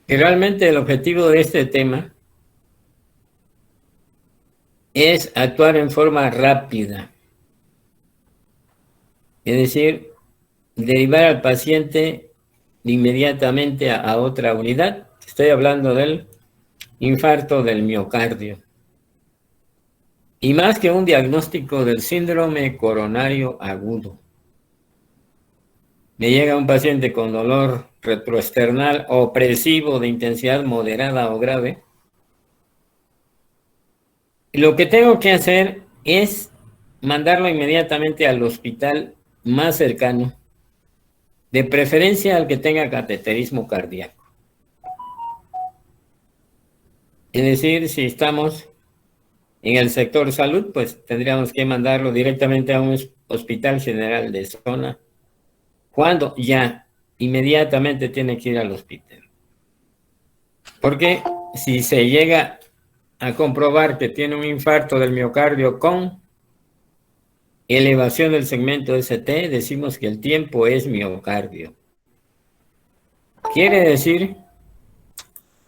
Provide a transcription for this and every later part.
Y realmente el objetivo de este tema es actuar en forma rápida. Es decir, derivar al paciente inmediatamente a otra unidad. Estoy hablando del infarto del miocardio. Y más que un diagnóstico del síndrome coronario agudo. Me llega un paciente con dolor retroesternal opresivo de intensidad moderada o grave. Y lo que tengo que hacer es mandarlo inmediatamente al hospital más cercano, de preferencia al que tenga cateterismo cardíaco. Es decir, si estamos en el sector salud, pues tendríamos que mandarlo directamente a un hospital general de zona, cuando ya inmediatamente tiene que ir al hospital. Porque si se llega a comprobar que tiene un infarto del miocardio con elevación del segmento ST, decimos que el tiempo es miocardio. Quiere decir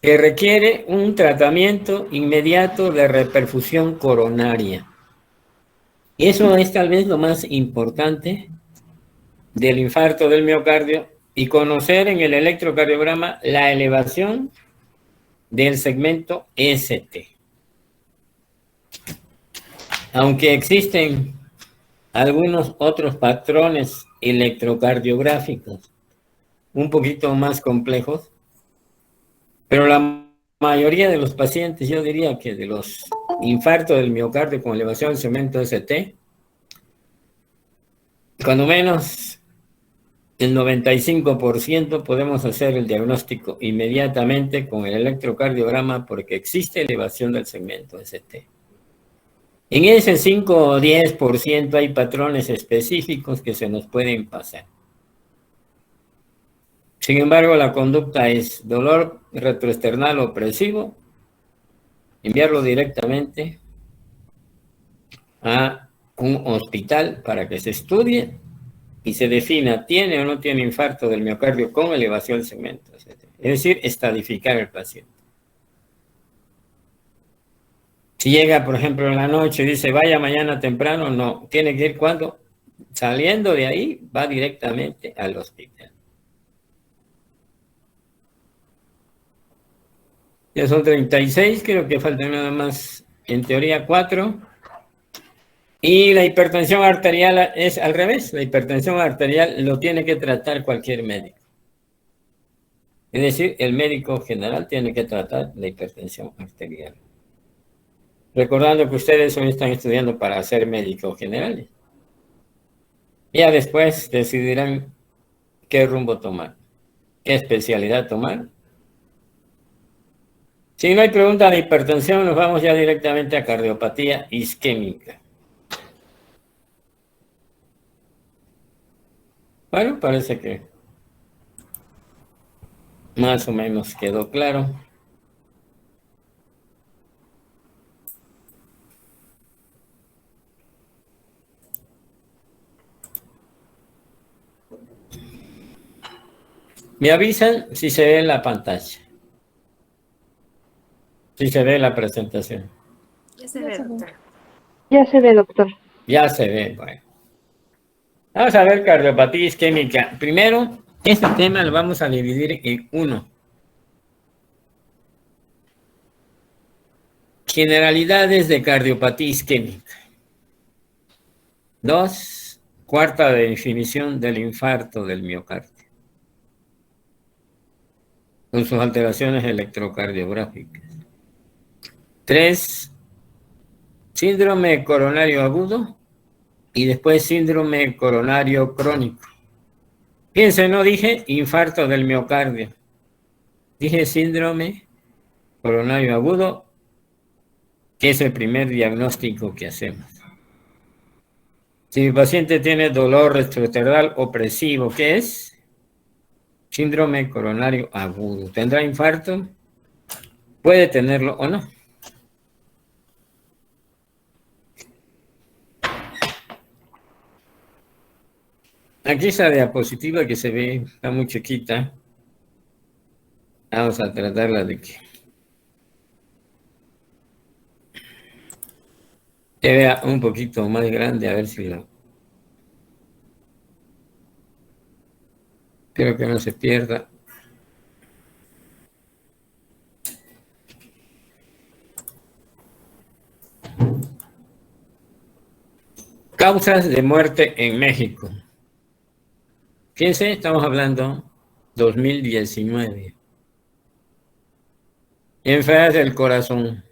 que requiere un tratamiento inmediato de reperfusión coronaria. Eso es tal vez lo más importante del infarto del miocardio, y conocer en el electrocardiograma la elevación del segmento ST. Aunque existen algunos otros patrones electrocardiográficos un poquito más complejos, pero la mayoría de los pacientes, yo diría que de los infartos del miocardio con elevación del segmento ST, cuando menos el 95% podemos hacer el diagnóstico inmediatamente con el electrocardiograma, porque existe elevación del segmento ST. En ese 5 o 10% hay patrones específicos que se nos pueden pasar. Sin embargo, la conducta es dolor retroesternal opresivo, enviarlo directamente a un hospital para que se estudie y se defina, ¿tiene o no tiene infarto del miocardio con elevación del segmento? Es decir, estadificar al paciente. Si llega, por ejemplo, en la noche y dice, vaya mañana temprano, no, tiene que ir cuando, saliendo de ahí, va directamente al hospital. Ya son 36, creo que faltan nada más, en teoría, 4. Y la hipertensión arterial es al revés. La hipertensión arterial lo tiene que tratar cualquier médico. Es decir, el médico general tiene que tratar la hipertensión arterial. Recordando que ustedes hoy están estudiando para ser médicos generales. Ya después decidirán qué rumbo tomar, qué especialidad tomar. Si no hay pregunta de hipertensión, nos vamos ya directamente a cardiopatía isquémica. Bueno, parece que más o menos quedó claro. Me avisan si se ve la pantalla, si se ve la presentación. Ya se ve, doctor. Ya se ve, doctor. Ya se ve, bueno. Vamos a ver cardiopatía isquémica. Primero, este tema lo vamos a dividir en 1. Generalidades de cardiopatía isquémica. 2. Cuarta definición del infarto del miocardio, con sus alteraciones electrocardiográficas. 3. Síndrome coronario agudo y después síndrome coronario crónico. Fíjense, no dije infarto del miocardio, dije síndrome coronario agudo, que es el primer diagnóstico que hacemos. Si mi paciente tiene dolor retroesternal opresivo, ¿qué es? Síndrome coronario agudo. ¿Tendrá infarto? Puede tenerlo o no. Aquí esa diapositiva que se ve, está muy chiquita. Vamos a tratarla de que se vea un poquito más grande, a ver si lo... Espero que no se pierda. Causas de muerte en México. Fíjense, estamos hablando 2019. Enfermedades del corazón.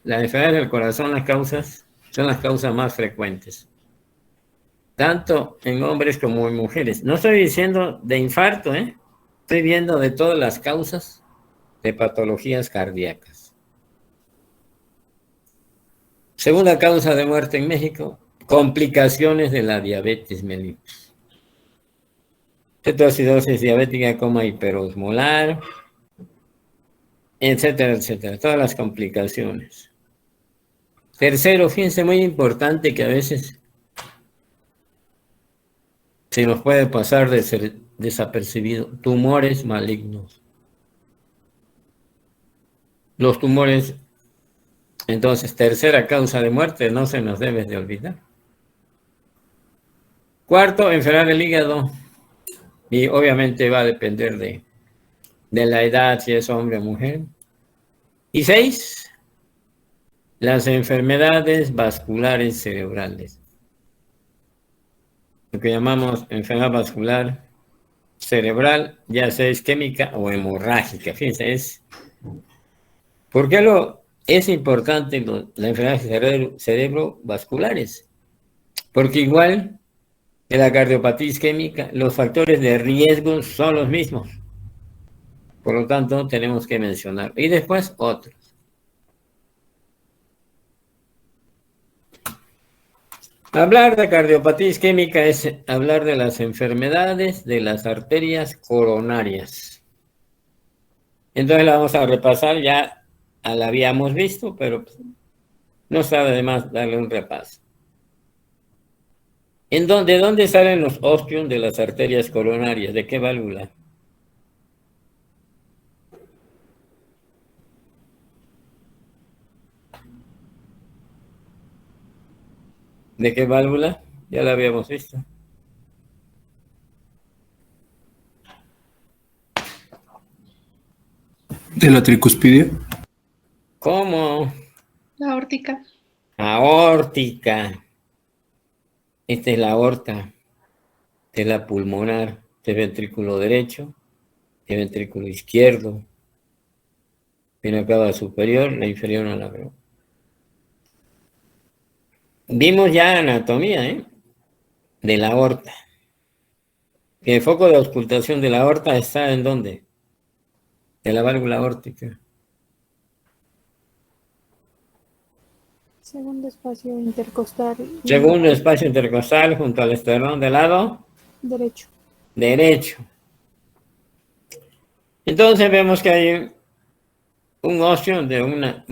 Las enfermedades del corazón, las causas, son las causas más frecuentes, tanto en hombres como en mujeres. No estoy diciendo de infarto, estoy viendo de todas las causas de patologías cardíacas. Segunda causa de muerte en México, complicaciones de la diabetes mellitus. Cetoacidosis diabética, coma hiperosmolar, etcétera, etcétera. Todas las complicaciones. Tercero, fíjense, muy importante que a veces se nos puede pasar de ser desapercibido, tumores malignos. Los tumores, entonces, tercera causa de muerte, no se nos debe de olvidar. Cuarto, enfermedad del hígado. Y obviamente va a depender de la edad, si es hombre o mujer. Y 6, las enfermedades vasculares cerebrales. Lo que llamamos enfermedad vascular cerebral, ya sea isquémica o hemorrágica. Fíjense, ¿por qué es importante la enfermedad cerebrovasculares? Porque igual que la cardiopatía isquémica, los factores de riesgo son los mismos. Por lo tanto, tenemos que mencionar. Y después otros. Hablar de cardiopatía isquémica es hablar de las enfermedades de las arterias coronarias. Entonces la vamos a repasar, ya la habíamos visto, pero no sabe de más darle un repaso. ¿De dónde salen los ostium de las arterias coronarias? ¿De qué válvula? ¿De qué válvula? Ya la habíamos visto. ¿De la tricuspidia? ¿Cómo? La aórtica. Aórtica. Esta es la aorta. Esta es la pulmonar. Este es ventrículo derecho. Este es ventrículo izquierdo. Viene acá la superior, la inferior no la veo. Vimos ya anatomía, de la aorta. El foco de auscultación de la aorta está ¿en dónde? En la válvula aórtica. Segundo espacio intercostal. Segundo espacio intercostal junto al esternón del lado Derecho. derecho. Entonces vemos que hay un ostium de una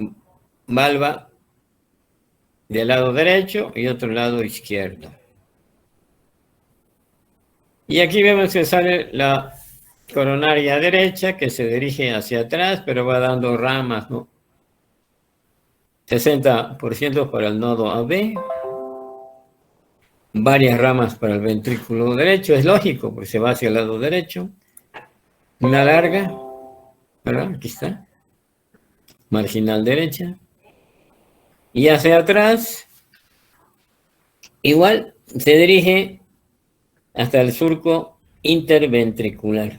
valva del lado derecho y otro lado izquierdo. Y aquí vemos que sale la coronaria derecha que se dirige hacia atrás, pero va dando ramas, ¿no? 60% para el nodo AB, varias ramas para el ventrículo derecho, es lógico, porque se va hacia el lado derecho. Una larga, ¿verdad? Aquí está, marginal derecha. Y hacia atrás, igual, se dirige hasta el surco interventricular,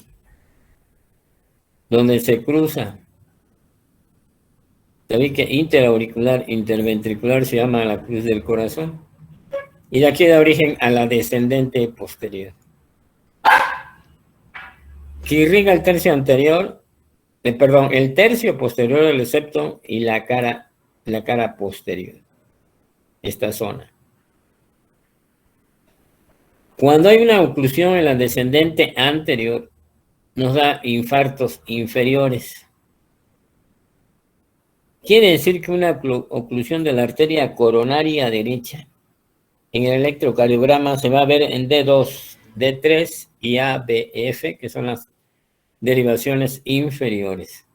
donde se cruza. Sabéis que interauricular, interventricular se llama la cruz del corazón. Y de aquí da origen a la descendente posterior, que irriga el tercio anterior, el tercio posterior del septo y la cara posterior. Esta zona. Cuando hay una oclusión en la descendente anterior, nos da infartos inferiores. Quiere decir que una oclusión de la arteria coronaria derecha en el electrocardiograma se va a ver en D2, D3 y ABF, que son las derivaciones inferiores.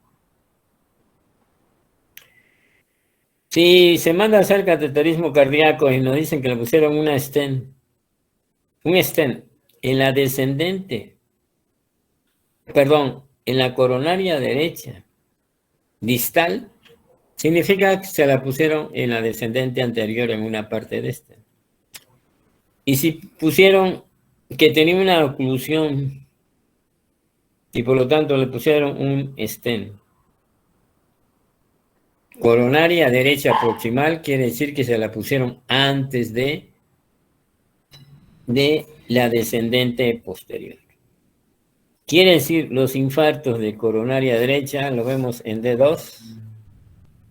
Si se manda a hacer cateterismo cardíaco y nos dicen que le pusieron un stent en la descendente, perdón, en la coronaria derecha distal, significa que se la pusieron en la descendente anterior en una parte de esta. Y si pusieron que tenía una oclusión y por lo tanto le pusieron un stent, coronaria derecha proximal, quiere decir que se la pusieron antes de la descendente posterior. Quiere decir, los infartos de coronaria derecha lo vemos en D2,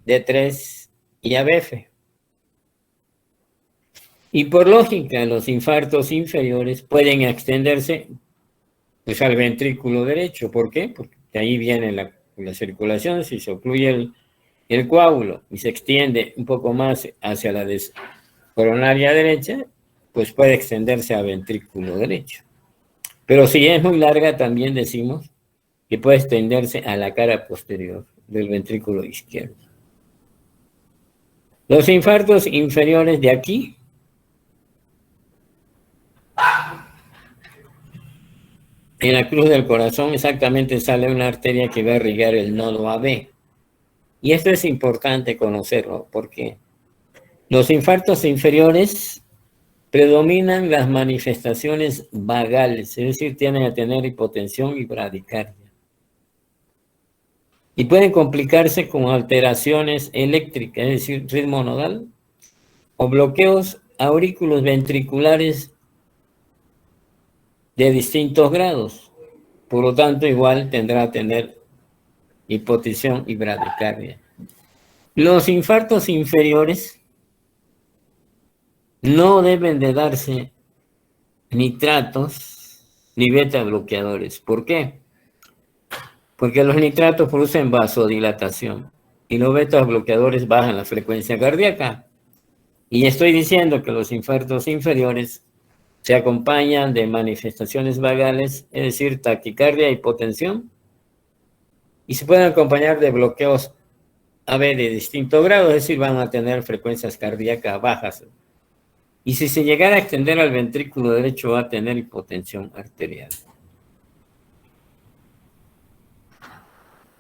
D3 y ABF. Y por lógica, los infartos inferiores pueden extenderse pues, al ventrículo derecho. ¿Por qué? Porque ahí viene la circulación. Si se ocluye el coágulo y se extiende un poco más hacia la coronaria derecha, pues puede extenderse a ventrículo derecho. Pero si es muy larga, también decimos que puede extenderse a la cara posterior del ventrículo izquierdo. Los infartos inferiores de aquí en la cruz del corazón exactamente sale una arteria que va a irrigar el nodo AB. Y esto es importante conocerlo porque los infartos inferiores predominan las manifestaciones vagales, es decir, tienden a tener hipotensión y bradicardia. Y pueden complicarse con alteraciones eléctricas, es decir, ritmo nodal, o bloqueos aurículos ventriculares de distintos grados. Por lo tanto, igual tendrá a tener hipotensión y bradicardia. Los infartos inferiores no deben de darse nitratos ni beta bloqueadores. ¿Por qué? Porque los nitratos producen vasodilatación y los beta bloqueadores bajan la frecuencia cardíaca. Y estoy diciendo que los infartos inferiores se acompañan de manifestaciones vagales, es decir, taquicardia, hipotensión, y se pueden acompañar de bloqueos AB de distinto grado, es decir, van a tener frecuencias cardíacas bajas. Y si se llegara a extender al ventrículo derecho, va a tener hipotensión arterial.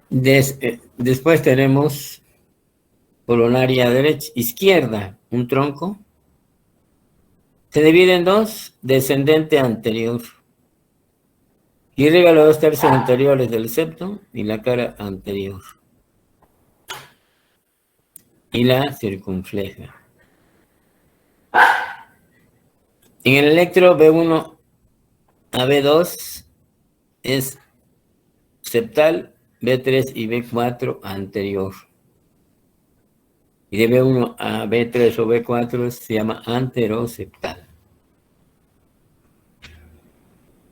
Después tenemos coronaria derecha, izquierda, un tronco. Se divide en dos, descendente anterior. Irriga los 2/3 anteriores del septo y la cara anterior. Y la circunfleja. En el electro B1 a B2 es septal, B3 y B4 anterior. Y de B1 a B3 o B4 se llama anteroseptal.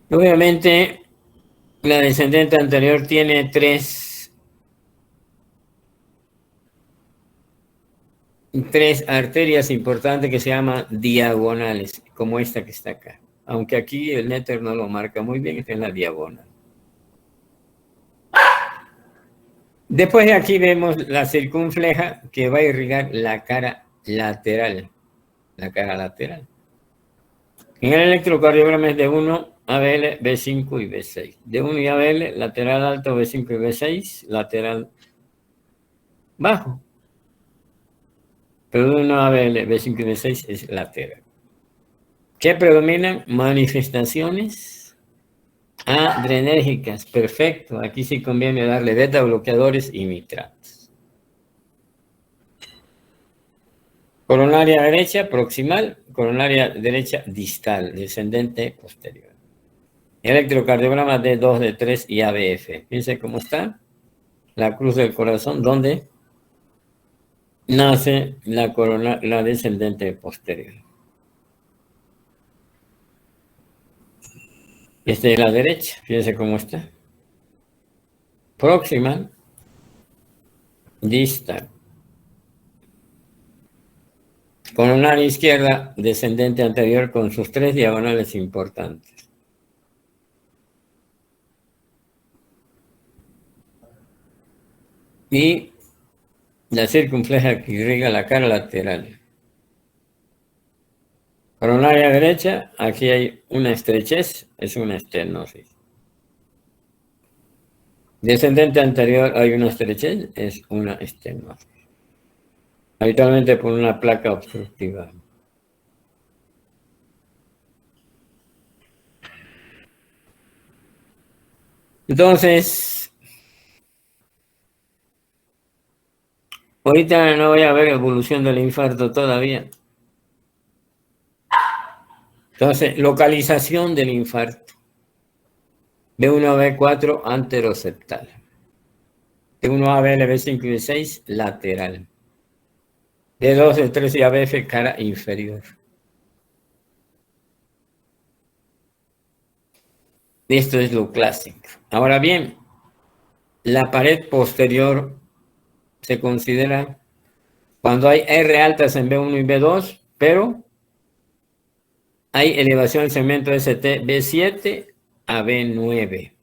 Obviamente, la descendente anterior tiene tres arterias importantes que se llaman diagonales, como esta que está acá. Aunque aquí el néter no lo marca muy bien, está en la diagonal. Después de aquí vemos la circunfleja que va a irrigar la cara lateral. La cara lateral. En el electrocardiograma es de 1 ABL, B5 y B6. De 1 y ABL, lateral alto, B5 y B6, lateral bajo. Pero de 1 ABL, B5 y B6 es lateral. ¿Qué predominan? Manifestaciones adrenérgicas. Perfecto. Aquí sí conviene darle beta bloqueadores y nitratos. Coronaria derecha proximal, coronaria derecha distal, descendente posterior. Electrocardiograma D2, D3 y ABF. Fíjense cómo está la cruz del corazón, donde nace la descendente posterior. Esta es la derecha, fíjense cómo está. Proximal, distal. Coronaria izquierda, descendente anterior con sus tres diagonales importantes. y la circunfleja que irriga la cara lateral. Coronaria derecha, aquí hay una estrechez, es una estenosis. Descendente anterior hay una estrechez, es una estenosis. Habitualmente por una placa obstructiva. Entonces, ahorita no voy a ver evolución del infarto todavía. Entonces, localización del infarto. B1, B4, anteroseptal. B1A, B5 y B6, lateral. D2, D3 y ABF, cara inferior. Esto es lo clásico. Ahora bien, la pared posterior se considera cuando hay R altas en B1 y B2, pero hay elevación del segmento ST B7 a B9.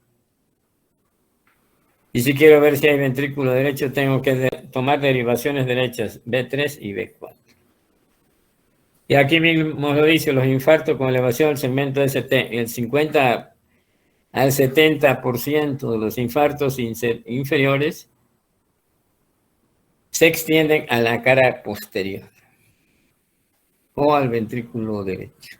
Y si quiero ver si hay ventrículo derecho, tengo que tomar derivaciones derechas B3 y B4. Y aquí mismo lo dice, los infartos con elevación del segmento ST, el 50 al 70% de los infartos inferiores se extienden a la cara posterior o al ventrículo derecho.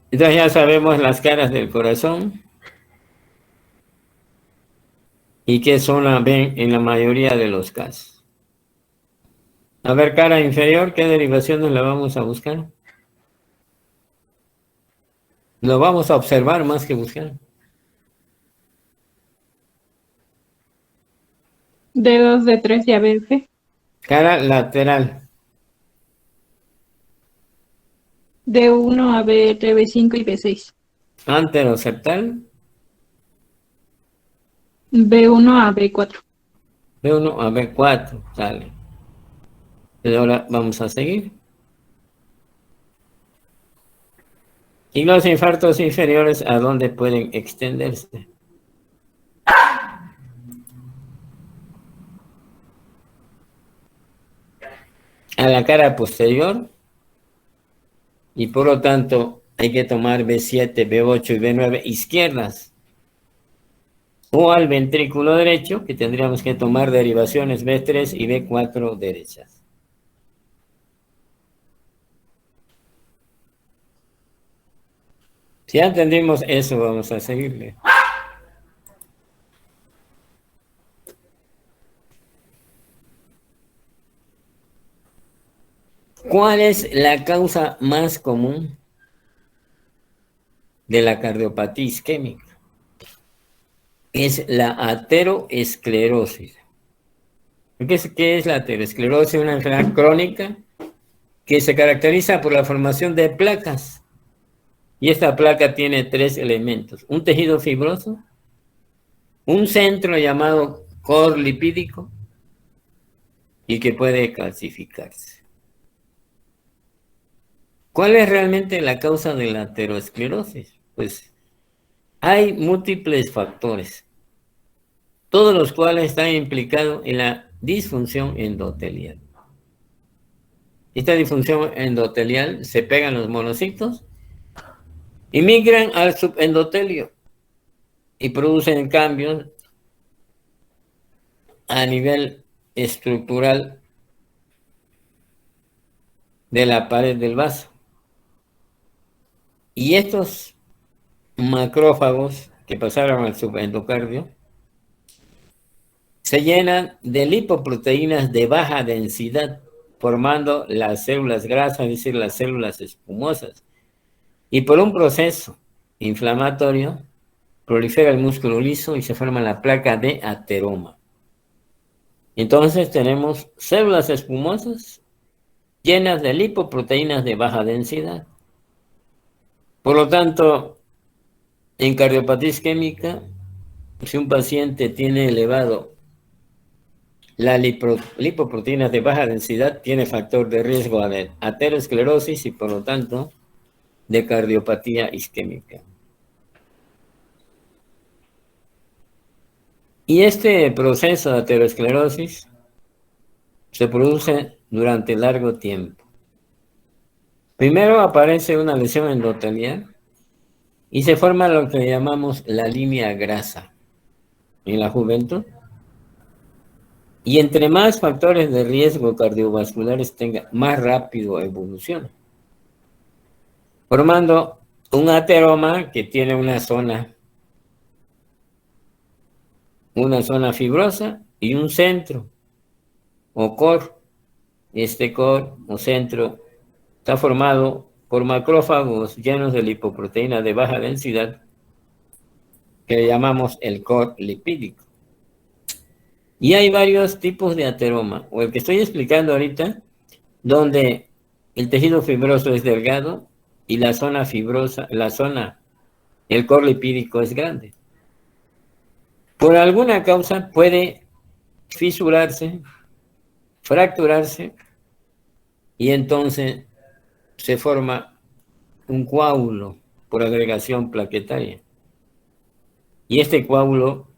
Entonces ya sabemos las caras del corazón y qué zona ven en la mayoría de los casos. A ver, cara inferior, ¿qué derivaciones la vamos a buscar? Lo vamos a observar más que buscar. D2, D3 y ABF. Cara lateral. D1, ABR, B5 y B6. Anteroseptal. B1 a B4. B1 a B4. Sale. Y ahora vamos a seguir. ¿Y los infartos inferiores a dónde pueden extenderse? A la cara posterior. Y por lo tanto hay que tomar B7, B8 y B9 izquierdas. O al ventrículo derecho, que tendríamos que tomar derivaciones B3 y B4 derechas. Si ya entendimos eso, vamos a seguirle. ¿Cuál es la causa más común de la cardiopatía isquémica? Es la ateroesclerosis. ¿Qué es la ateroesclerosis? Una enfermedad crónica que se caracteriza por la formación de placas. Y esta placa tiene tres elementos: un tejido fibroso, un centro llamado core lipídico y que puede calcificarse. ¿Cuál es realmente la causa de la ateroesclerosis? Pues hay múltiples factores, todos los cuales están implicados en la disfunción endotelial. Esta disfunción endotelial se pegan los monocitos y migran al subendotelio y producen cambios a nivel estructural de la pared del vaso. Y estos macrófagos que pasaron al subendocardio se llenan de lipoproteínas de baja densidad, formando las células grasas, es decir, las células espumosas. Y por un proceso inflamatorio, prolifera el músculo liso y se forma la placa de ateroma. Entonces tenemos células espumosas llenas de lipoproteínas de baja densidad. Por lo tanto, en cardiopatía isquémica, si un paciente tiene elevado La lipoproteína de baja densidad tiene factor de riesgo de aterosclerosis y por lo tanto de cardiopatía isquémica. Y este proceso de aterosclerosis se produce durante largo tiempo. Primero aparece una lesión endotelial y se forma lo que llamamos la línea grasa en la juventud. Y entre más factores de riesgo cardiovasculares tenga, más rápido evoluciona, formando un ateroma que tiene una zona fibrosa y un centro o core. Este core o centro está formado por macrófagos llenos de lipoproteína de baja densidad que llamamos el core lipídico. Y hay varios tipos de ateroma, o el que estoy explicando ahorita, donde el tejido fibroso es delgado y la zona fibrosa, el core lipídico es grande. Por alguna causa puede fisurarse, fracturarse, y entonces se forma un coágulo por agregación plaquetaria. Y este coágulo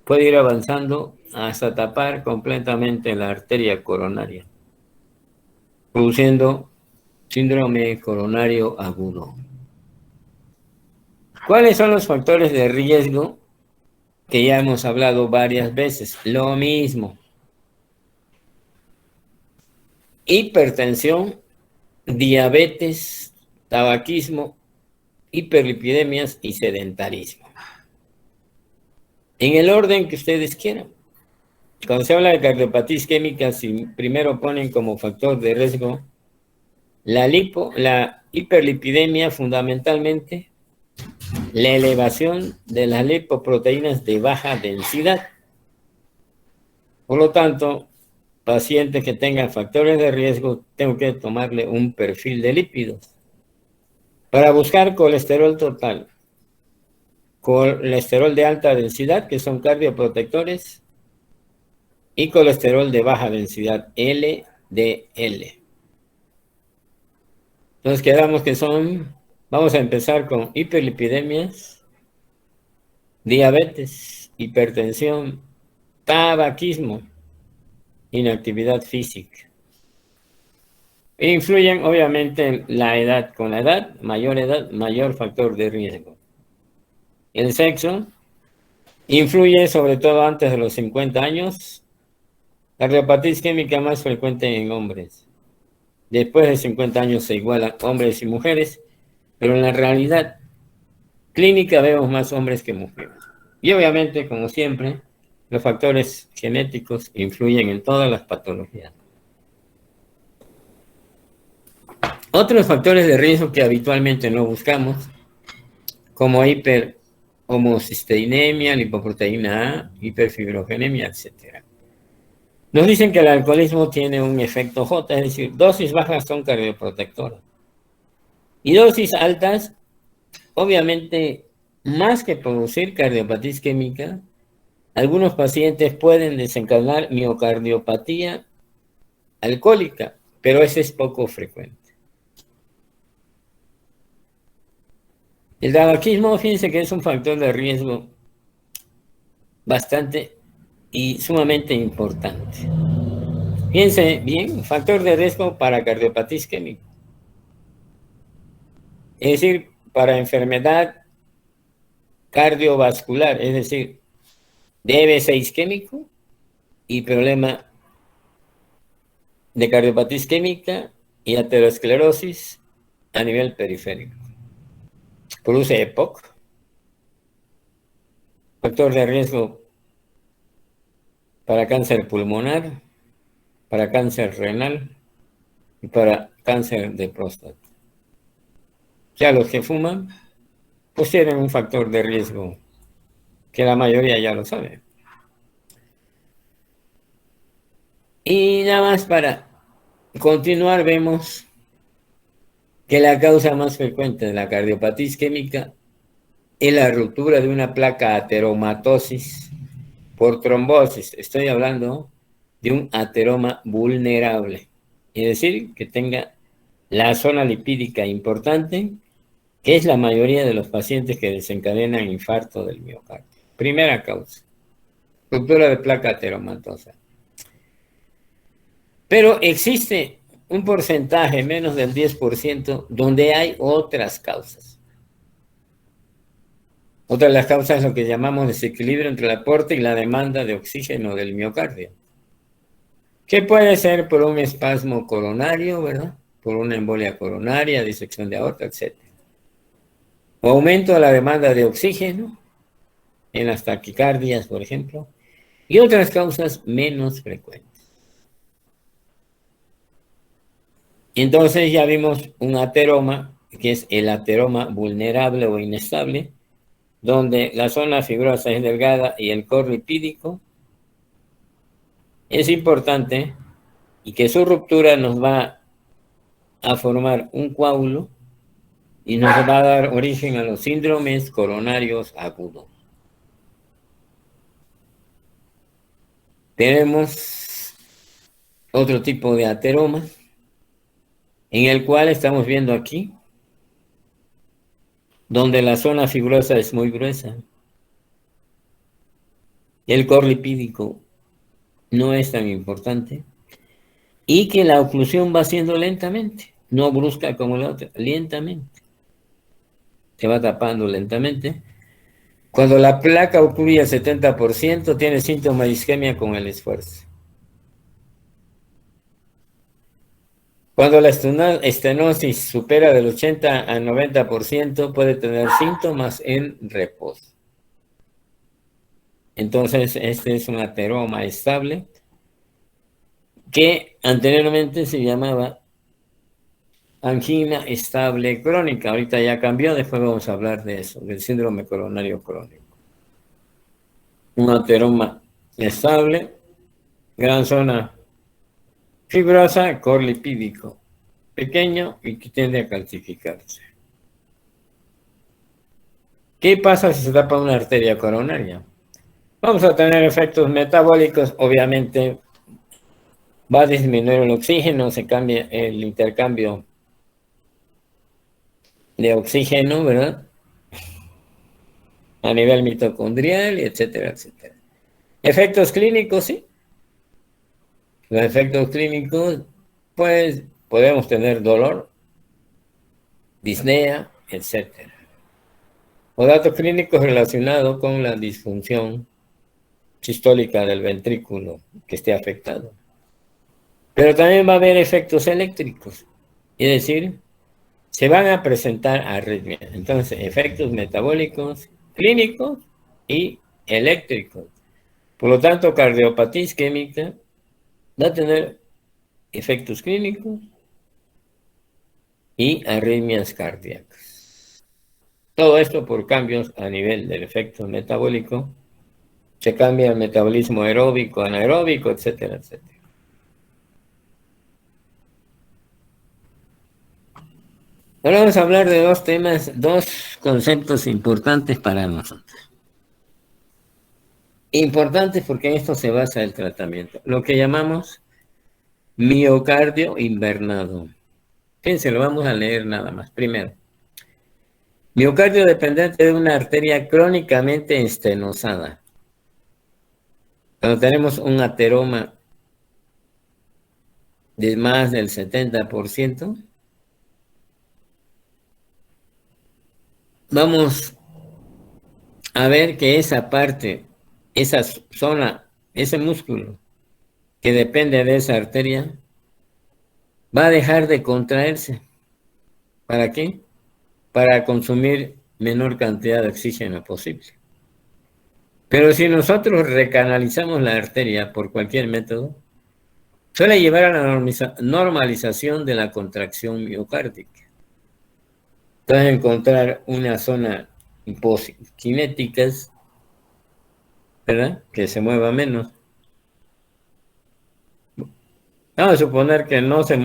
puede ir avanzando hasta tapar completamente la arteria coronaria, produciendo síndrome coronario agudo. ¿Cuáles son los factores de riesgo? Que ya hemos hablado varias veces. Lo mismo. Hipertensión, diabetes, tabaquismo, hiperlipidemias y sedentarismo. En el orden que ustedes quieran. Cuando se habla de cardiopatía isquémica, si primero ponen como factor de riesgo la hiperlipidemia, fundamentalmente la elevación de las lipoproteínas de baja densidad. Por lo tanto, pacientes que tengan factores de riesgo, tengo que tomarle un perfil de lípidos para buscar colesterol total, colesterol de alta densidad, que son cardioprotectores, y colesterol de baja densidad, LDL. Entonces quedamos que vamos a empezar con hiperlipidemias, diabetes, hipertensión, tabaquismo, inactividad física. Influyen obviamente la edad. Con la edad, mayor factor de riesgo. El sexo influye sobre todo antes de los 50 años. La cardiopatía isquémica más frecuente en hombres. Después de 50 años se igualan hombres y mujeres, pero en la realidad clínica vemos más hombres que mujeres. Y obviamente, como siempre, los factores genéticos influyen en todas las patologías. Otros factores de riesgo que habitualmente no buscamos, como hiperhomocisteinemia, lipoproteína A, hiperfibrogenemia, etc. Nos dicen que el alcoholismo tiene un efecto J, es decir, dosis bajas son cardioprotectoras. Y dosis altas, obviamente, más que producir cardiopatía isquémica, algunos pacientes pueden desencadenar miocardiopatía alcohólica, pero ese es poco frecuente. El tabaquismo, fíjense que es un factor de riesgo bastante y sumamente importante. Fíjense bien, factor de riesgo para cardiopatía isquémica. Es decir, para enfermedad cardiovascular, es decir, DBC isquémico y problema de cardiopatía isquémica y aterosclerosis a nivel periférico. Produce EPOC. Factor de riesgo para cáncer pulmonar, para cáncer renal y para cáncer de próstata. Ya los que fuman, pues tienen un factor de riesgo que la mayoría ya lo sabe. Y nada más para continuar, vemos que la causa más frecuente de la cardiopatía isquémica es la ruptura de una placa ateromatosis por trombosis. Estoy hablando de un ateroma vulnerable, es decir, que tenga la zona lipídica importante, que es la mayoría de los pacientes que desencadenan infarto del miocardio. Primera causa, ruptura de placa ateromatosa. Pero existe un porcentaje, menos del 10%, donde hay otras causas. Otra de las causas es lo que llamamos desequilibrio entre el aporte y la demanda de oxígeno del miocardio, que puede ser por un espasmo coronario, ¿verdad? Por una embolia coronaria, disección de aorta, etc. O aumento de la demanda de oxígeno en las taquicardias, por ejemplo, y otras causas menos frecuentes. Entonces ya vimos un ateroma, que es el ateroma vulnerable o inestable, donde la zona fibrosa es delgada y el core lipídico es importante, y que su ruptura nos va a formar un coágulo y nos va a dar origen a los síndromes coronarios agudos. Tenemos otro tipo de ateroma, en el cual estamos viendo aquí, donde la zona fibrosa es muy gruesa. El core lipídico no es tan importante, y que la oclusión va haciendo lentamente, no brusca como la otra, lentamente. Se va tapando lentamente. Cuando la placa ocluye al 70%, tiene síntomas de isquemia con el esfuerzo. Cuando la estenosis supera del 80 al 90%, puede tener síntomas en reposo. Entonces, este es un ateroma estable que anteriormente se llamaba angina estable crónica. Ahorita ya cambió, después vamos a hablar de eso, del síndrome coronario crónico. Un ateroma estable, gran zona fibrosa, core lipídico pequeño y que tiende a calcificarse. ¿Qué pasa si se tapa una arteria coronaria? Vamos a tener efectos metabólicos, obviamente va a disminuir el oxígeno, se cambia el intercambio de oxígeno, ¿verdad? A nivel mitocondrial, etcétera, etcétera. Efectos clínicos, sí. Los efectos clínicos, pues podemos tener dolor, disnea, etcétera. O datos clínicos relacionados con la disfunción sistólica del ventrículo que esté afectado. Pero también va a haber efectos eléctricos, es decir, se van a presentar arritmias. Entonces, efectos metabólicos, clínicos y eléctricos. Por lo tanto, cardiopatía isquémica va a tener efectos clínicos y arritmias cardíacas. Todo esto por cambios a nivel del efecto metabólico. Se cambia el metabolismo aeróbico, anaeróbico, etcétera, etcétera. Ahora vamos a hablar de dos temas, dos conceptos importantes para nosotros. Importantes porque en esto se basa el tratamiento. Lo que llamamos miocardio invernado. Fíjense, lo vamos a leer nada más. Primero, miocardio dependiente de una arteria crónicamente estenosada. Cuando tenemos un ateroma de más del 70%, vamos a ver que esa parte, esa zona, ese músculo que depende de esa arteria, va a dejar de contraerse. ¿Para qué? Para consumir menor cantidad de oxígeno posible. Pero si nosotros recanalizamos la arteria por cualquier método, suele llevar a la normalización de la contracción miocárdica. Entonces encontrar una zona hipokinéticas, ¿verdad? Que se mueva menos. Vamos a suponer que no se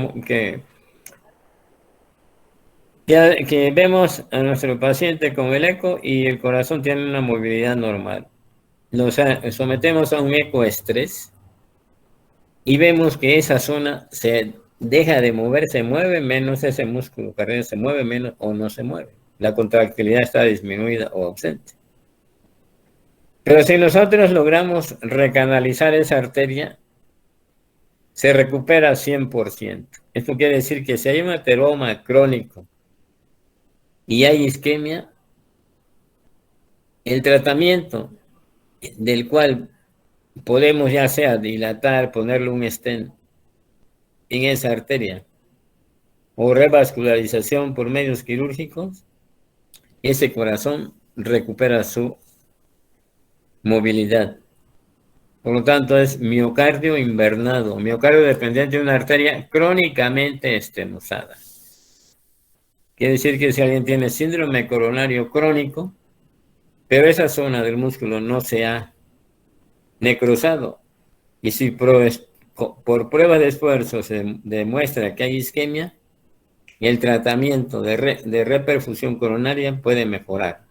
que vemos a nuestro paciente con el eco y el corazón tiene una movilidad normal. Nos sometemos a un ecoestrés y vemos que esa zona se deja de mover, se mueve menos ese músculo cardíaco, se mueve menos o no se mueve. La contractilidad está disminuida o ausente. Pero si nosotros logramos recanalizar esa arteria, se recupera 100%. Esto quiere decir que si hay un ateroma crónico y hay isquemia, el tratamiento del cual podemos ya sea dilatar, ponerle un stent en esa arteria o revascularización por medios quirúrgicos, ese corazón recupera su movilidad. Por lo tanto, es miocardio invernado, miocardio dependiente de una arteria crónicamente estenosada. Quiere decir que si alguien tiene síndrome coronario crónico, pero esa zona del músculo no se ha necrosado, y si por prueba de esfuerzo se demuestra que hay isquemia, el tratamiento de reperfusión coronaria puede mejorar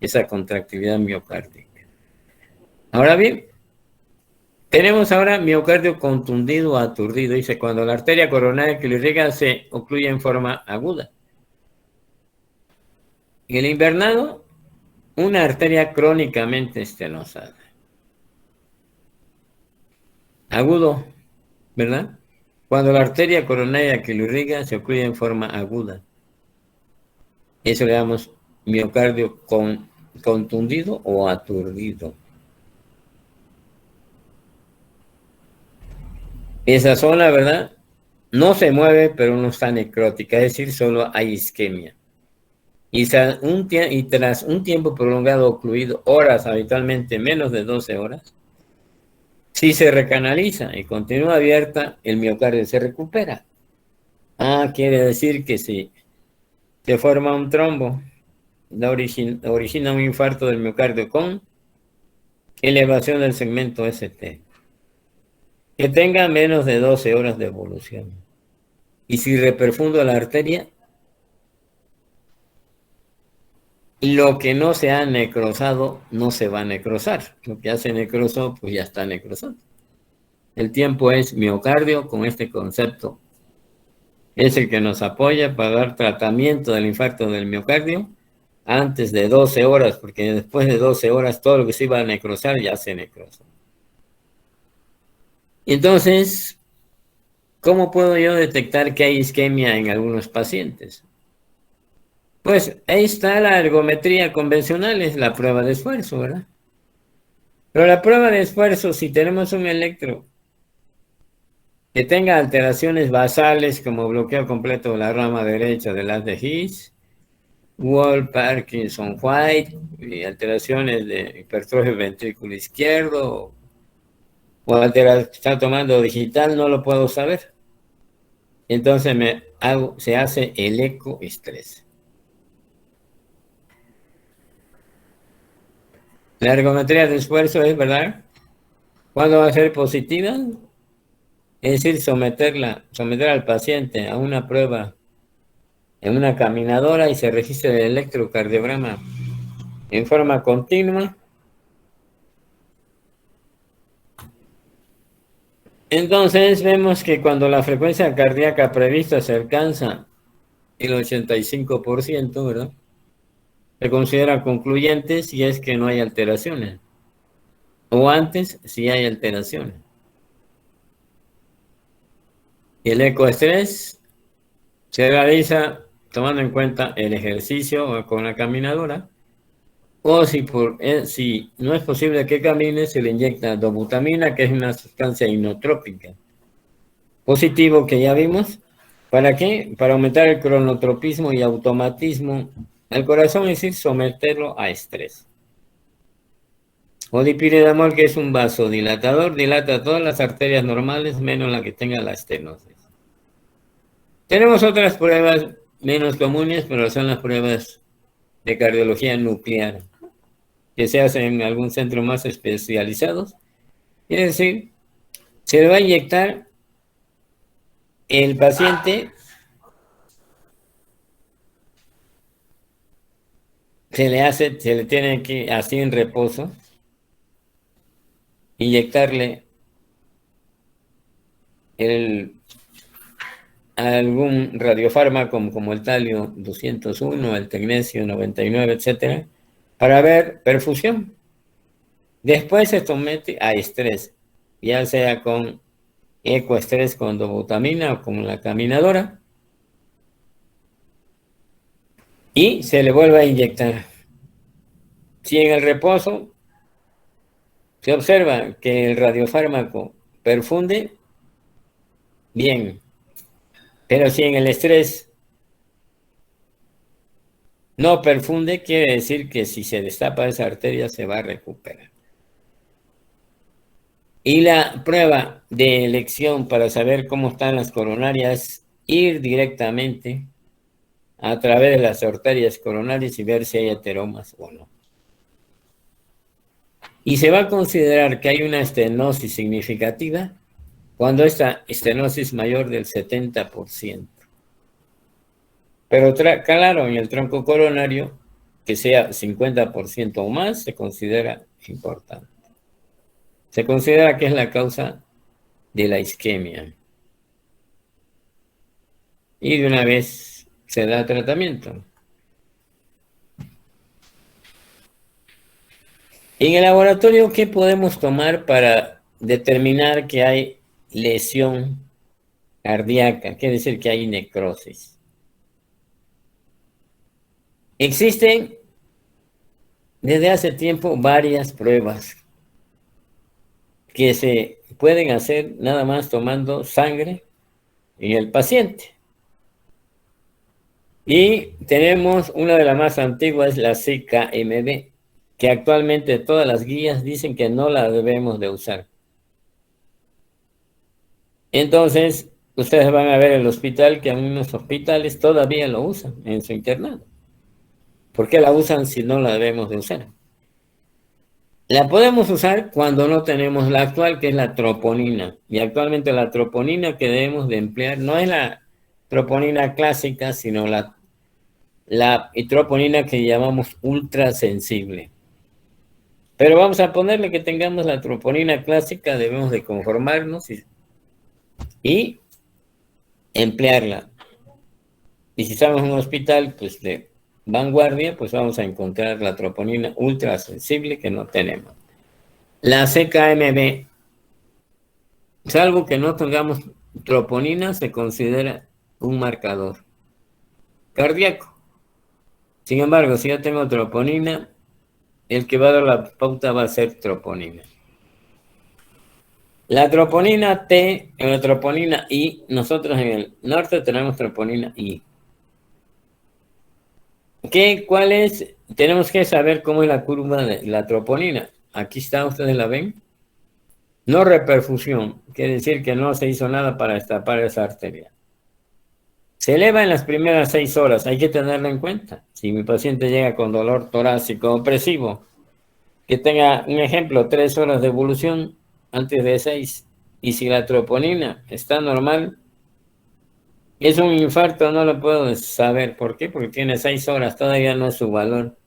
esa contractilidad miocárdica. Ahora bien, tenemos ahora miocardio contundido o aturdido. Dice, cuando la arteria coronaria que lo irriga se ocluye en forma aguda. En el invernado, una arteria crónicamente estenosada. Agudo, ¿verdad? Cuando la arteria coronaria que lo irriga se ocluye en forma aguda. Eso le llamamos miocardio contundido o aturdido. Esa zona, ¿verdad? No se mueve, pero no está necrótica, es decir, solo hay isquemia. Y tras un tiempo prolongado ocluido, horas, habitualmente menos de 12 horas, si se recanaliza y continúa abierta, el miocardio se recupera. Quiere decir que si se forma un trombo, origina un infarto del miocardio con elevación del segmento ST. Que tenga menos de 12 horas de evolución. Y si reperfundo la arteria, lo que no se ha necrosado no se va a necrosar. Lo que ya se necrosó, pues ya está necrosado. El tiempo es miocardio con este concepto. Es el que nos apoya para dar tratamiento del infarto del miocardio antes de 12 horas, porque después de 12 horas todo lo que se iba a necrosar ya se necrosó. Entonces, ¿cómo puedo yo detectar que hay isquemia en algunos pacientes? Pues ahí está la ergometría convencional, es la prueba de esfuerzo, ¿verdad? Pero la prueba de esfuerzo, si tenemos un electro que tenga alteraciones basales como bloqueo completo de la rama derecha del haz de His, Wall, Parkinson, White, y alteraciones de hipertrofia ventrículo izquierdo, o alteración que está tomando digital, no lo puedo saber. Entonces se hace el ecoestrés. La ergometría de esfuerzo es, ¿verdad? ¿Cuándo va a ser positiva? Es decir, someter al paciente a una prueba en una caminadora y se registra el electrocardiograma en forma continua. Entonces vemos que cuando la frecuencia cardíaca prevista se alcanza el 85%, ¿verdad? Se considera concluyente si es que no hay alteraciones. O antes, si hay alteraciones. El ecoestrés se realiza tomando en cuenta el ejercicio o con la caminadora. O si no es posible que camine, se le inyecta dobutamina, que es una sustancia inotrópica. Positivo que ya vimos. ¿Para qué? Para aumentar el cronotropismo y automatismo al corazón, es decir, someterlo a estrés. O dipyridamol, que es un vasodilatador, dilata todas las arterias normales, menos la que tenga la estenosis. Tenemos otras pruebas menos comunes, pero son las pruebas de cardiología nuclear, que se hacen en algún centro más especializados. Es decir, se le va a inyectar el paciente, se le tiene que, así en reposo, inyectarle algún radiofármaco como el talio 201, el tecnesio 99, etcétera, para ver perfusión. Después se somete a estrés, ya sea con ecoestrés con dobutamina o con la caminadora, y se le vuelve a inyectar. Si en el reposo se observa que el radiofármaco perfunde, bien, pero si en el estrés no perfunde, quiere decir que si se destapa esa arteria se va a recuperar. Y la prueba de elección para saber cómo están las coronarias es ir directamente a través de las arterias coronarias y ver si hay ateromas o no. Y se va a considerar que hay una estenosis significativa cuando esta estenosis es mayor del 70%. Pero claro, en el tronco coronario, que sea 50% o más, se considera importante. Se considera que es la causa de la isquemia. Y de una vez se da tratamiento. En el laboratorio, ¿qué podemos tomar para determinar que hay lesión cardíaca? Quiere decir que hay necrosis. Existen desde hace tiempo varias pruebas que se pueden hacer nada más tomando sangre en el paciente. Y tenemos una de las más antiguas, la CKMB, que actualmente todas las guías dicen que no la debemos de usar. Entonces, ustedes van a ver el hospital que algunos hospitales todavía lo usan en su internado. ¿Por qué la usan si no la debemos de usar? La podemos usar cuando no tenemos la actual, que es la troponina. Y actualmente la troponina que debemos de emplear no es la troponina clásica, sino la troponina que llamamos ultrasensible. Pero vamos a ponerle que tengamos la troponina clásica, debemos de conformarnos y emplearla. Y si estamos en un hospital pues de vanguardia, pues vamos a encontrar la troponina ultrasensible que no tenemos. La CKMB, salvo que no tengamos troponina, se considera un marcador cardíaco. Sin embargo, si yo tengo troponina, el que va a dar la pauta va a ser troponina. La troponina T, la troponina I, nosotros en el norte tenemos troponina I. ¿Cuál es? Tenemos que saber cómo es la curva de la troponina. Aquí está, ustedes la ven. No reperfusión, quiere decir que no se hizo nada para destapar esa arteria. Se eleva en las primeras 6 horas, hay que tenerlo en cuenta. Si mi paciente llega con dolor torácico opresivo, que tenga un ejemplo, 3 horas de evolución antes de 6, y si la troponina está normal, es un infarto, no lo puedo saber. ¿Por qué? Porque tiene 6 horas, todavía no es su valor,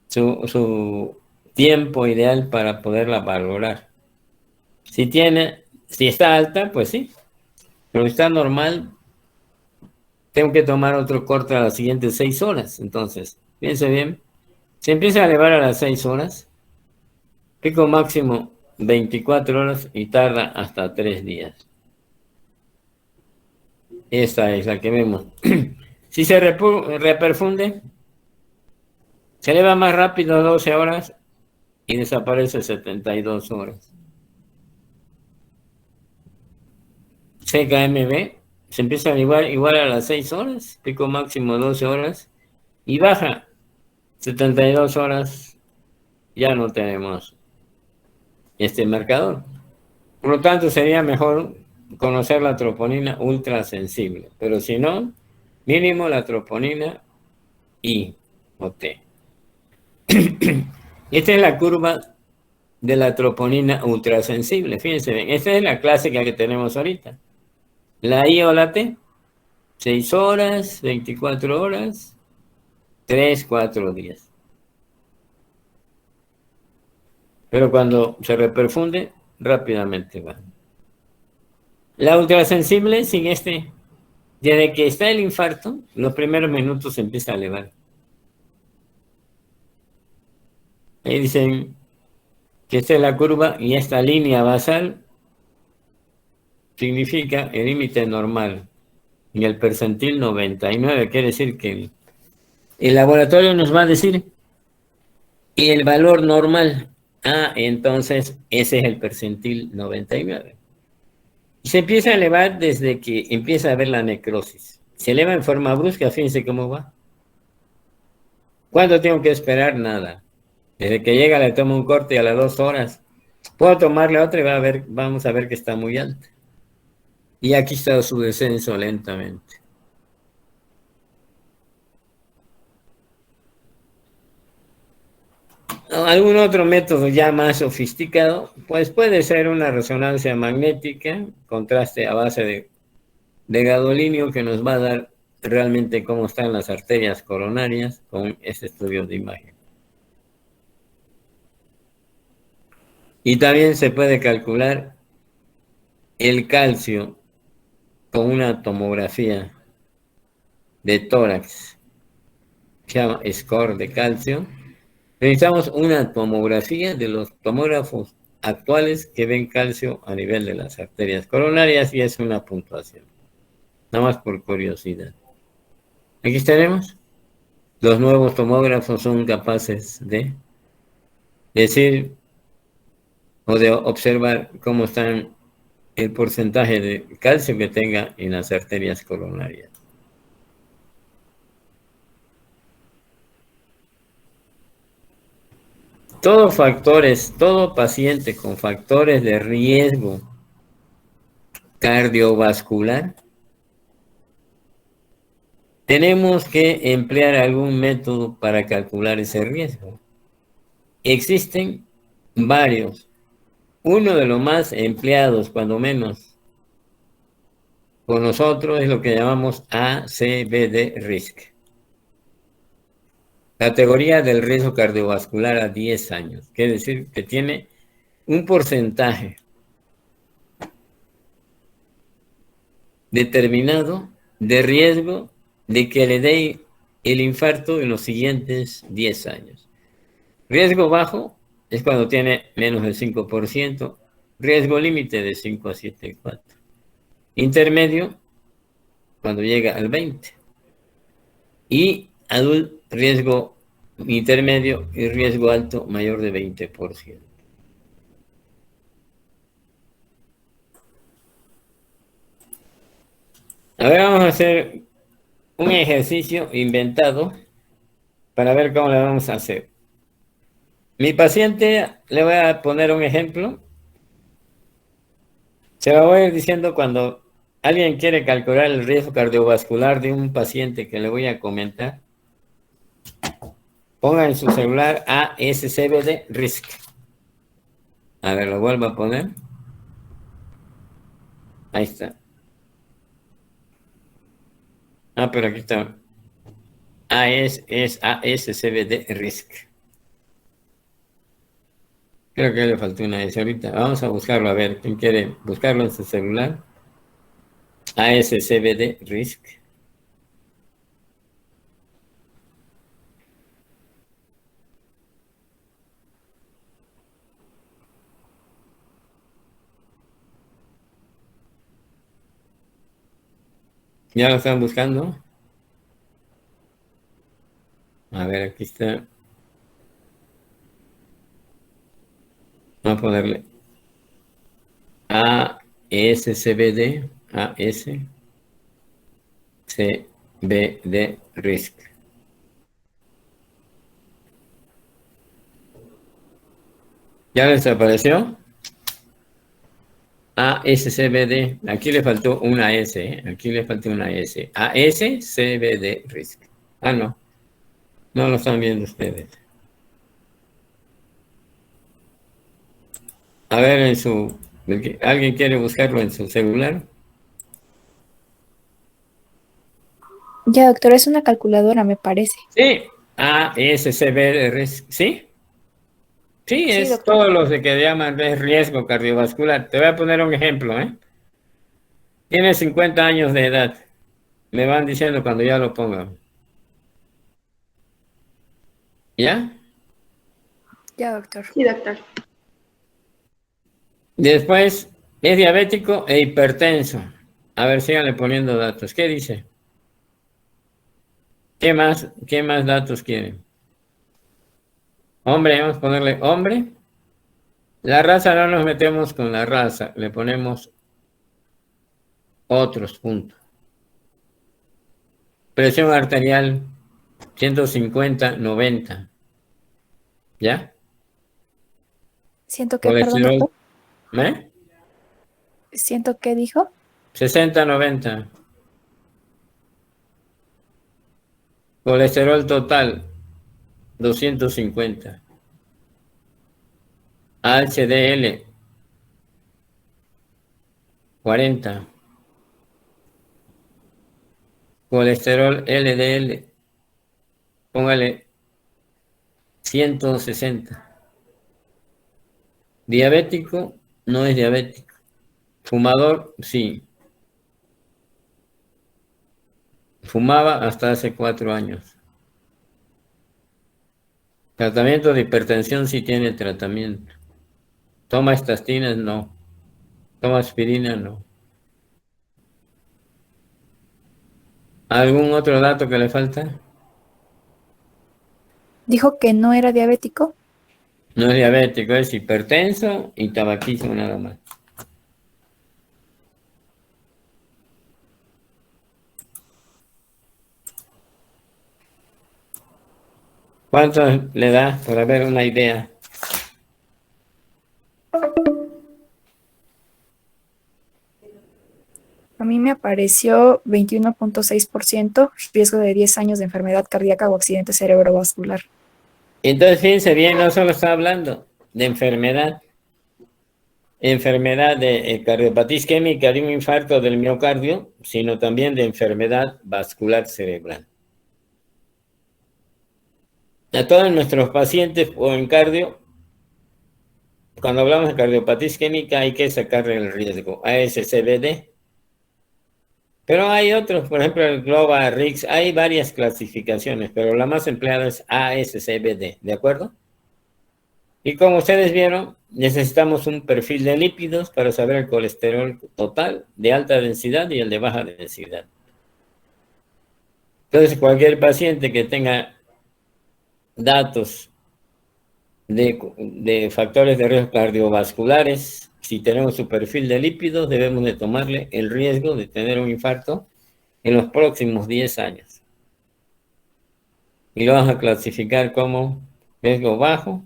su tiempo ideal para poderla valorar. Si está alta, pues sí, pero si está normal, tengo que tomar otro corte a las siguientes 6 horas. Entonces, piense bien, se empieza a elevar a las 6 horas, pico máximo 24 horas y tarda hasta 3 días. Esta es la que vemos. Si se reperfunde, se eleva más rápido a 12 horas y desaparece 72 horas. CKMB se empieza a elevar igual a las 6 horas, pico máximo 12 horas y baja 72 horas, ya no tenemos este marcador. Por lo tanto, sería mejor conocer la troponina ultrasensible, pero si no, mínimo la troponina I o T. Esta es la curva de la troponina ultrasensible. Fíjense bien, esta es la clásica que tenemos ahorita. La I o la T, 6 horas, 24 horas, 3, 4 días. Pero cuando se reperfunde, rápidamente va. La ultrasensible sin desde que está el infarto, los primeros minutos se empieza a elevar. Ahí dicen que esta es la curva y esta línea basal significa el límite normal. Y el percentil 99 quiere decir que el laboratorio nos va a decir el valor normal. Entonces ese es el percentil 99. Y se empieza a elevar desde que empieza a haber la necrosis. Se eleva en forma brusca, fíjense cómo va. ¿Cuánto tengo que esperar? Nada. Desde que llega le tomo un corte a las 2 horas. Puedo tomarle otra y vamos a ver que está muy alta. Y aquí está su descenso lentamente. Algún otro método ya más sofisticado, pues puede ser una resonancia magnética, contraste a base de gadolinio, que nos va a dar realmente cómo están las arterias coronarias con este estudio de imagen. Y también se puede calcular el calcio con una tomografía de tórax, se llama score de calcio. Necesitamos una tomografía de los tomógrafos actuales que ven calcio a nivel de las arterias coronarias y es una puntuación. Nada más por curiosidad. Aquí tenemos. Los nuevos tomógrafos son capaces de decir o de observar cómo están el porcentaje de calcio que tenga en las arterias coronarias. Todo paciente con factores de riesgo cardiovascular, tenemos que emplear algún método para calcular ese riesgo. Existen varios. Uno de los más empleados, cuando menos, con nosotros es lo que llamamos ACVD Risk. Categoría del riesgo cardiovascular a 10 años. Quiere decir que tiene un porcentaje determinado de riesgo de que le dé el infarto en los siguientes 10 años. Riesgo bajo es cuando tiene menos del 5%. Riesgo límite de 5 a 7,4. Intermedio, cuando llega al 20%. Y riesgo intermedio y riesgo alto mayor de 20%. Ahora vamos a hacer un ejercicio inventado para ver cómo le vamos a hacer. Mi paciente, le voy a poner un ejemplo. Se lo voy a ir diciendo cuando alguien quiere calcular el riesgo cardiovascular de un paciente que le voy a comentar. Ponga en su celular ASCVD Risk. A ver, lo vuelvo a poner. Ahí está. Pero aquí está. Es ASCVD Risk. Creo que le faltó una S ahorita. Vamos a buscarlo, a ver, ¿quién quiere buscarlo en su celular? ASCVD Risk. ¿Ya lo están buscando? A ver, aquí está. Vamos a ponerle ASCVD Risk. ¿Ya les apareció? ASCVD. Aquí le faltó una S, Aquí le faltó una S. ASCVD Risk. No. No lo están viendo ustedes. A ver, ¿alguien quiere buscarlo en su celular? Ya, doctor, es una calculadora, me parece. Sí, ASCVD Risk. ¿Sí? Sí, es doctor. todo lo que llaman riesgo cardiovascular. Te voy a poner un ejemplo, Tiene 50 años de edad. Me van diciendo cuando ya lo pongan. ¿Ya? Ya, doctor. Sí, doctor. Después, es diabético e hipertenso. A ver, síganle poniendo datos. ¿Qué dice? ¿Qué más datos quieren? Hombre, vamos a ponerle hombre. La raza no nos metemos con la raza, le ponemos otros puntos. Presión arterial 150/90. ¿Ya? Siento que, perdón, Colesterol, doctor. ¿eh? Siento que dijo. 60/90. Colesterol total 250. HDL 40. Colesterol LDL, póngale 160. Diabético, no es diabético. Fumador, sí. Fumaba hasta hace 4 años. Tratamiento de hipertensión, sí tiene tratamiento. Toma estastinas, no. Toma aspirina, no. ¿Algún otro dato que le falta? Dijo que no era diabético. No es diabético, es hipertenso y tabaquismo nada más. ¿Cuánto le da para ver una idea? A mí me apareció 21.6%, riesgo de 10 años de enfermedad cardíaca o accidente cerebrovascular. Entonces, fíjense bien, no solo está hablando de enfermedad de cardiopatía isquémica, de un infarto del miocardio, sino también de enfermedad vascular cerebral. A todos nuestros pacientes o en cardio, cuando hablamos de cardiopatía isquémica hay que sacarle el riesgo, ASCVD. Pero hay otros, por ejemplo el Global RIX, hay varias clasificaciones, pero la más empleada es ASCVD, ¿de acuerdo? Y como ustedes vieron, necesitamos un perfil de lípidos para saber el colesterol total de alta densidad y el de baja densidad. Entonces, cualquier paciente que tenga datos de factores de riesgo cardiovasculares, si tenemos su perfil de lípidos, debemos de tomarle el riesgo de tener un infarto en los próximos 10 años. Y lo vamos a clasificar como riesgo bajo,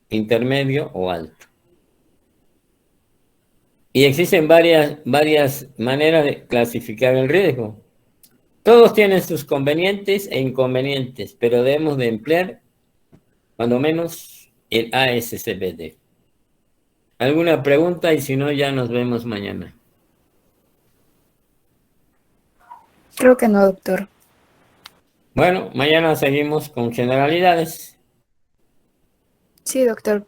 intermedio o alto. Y existen varias maneras de clasificar el riesgo. Todos tienen sus convenientes e inconvenientes, pero debemos de emplear, cuando menos, el ASCVD. ¿Alguna pregunta? Y si no, ya nos vemos mañana. Creo que no, doctor. Bueno, mañana seguimos con generalidades. Sí, doctor.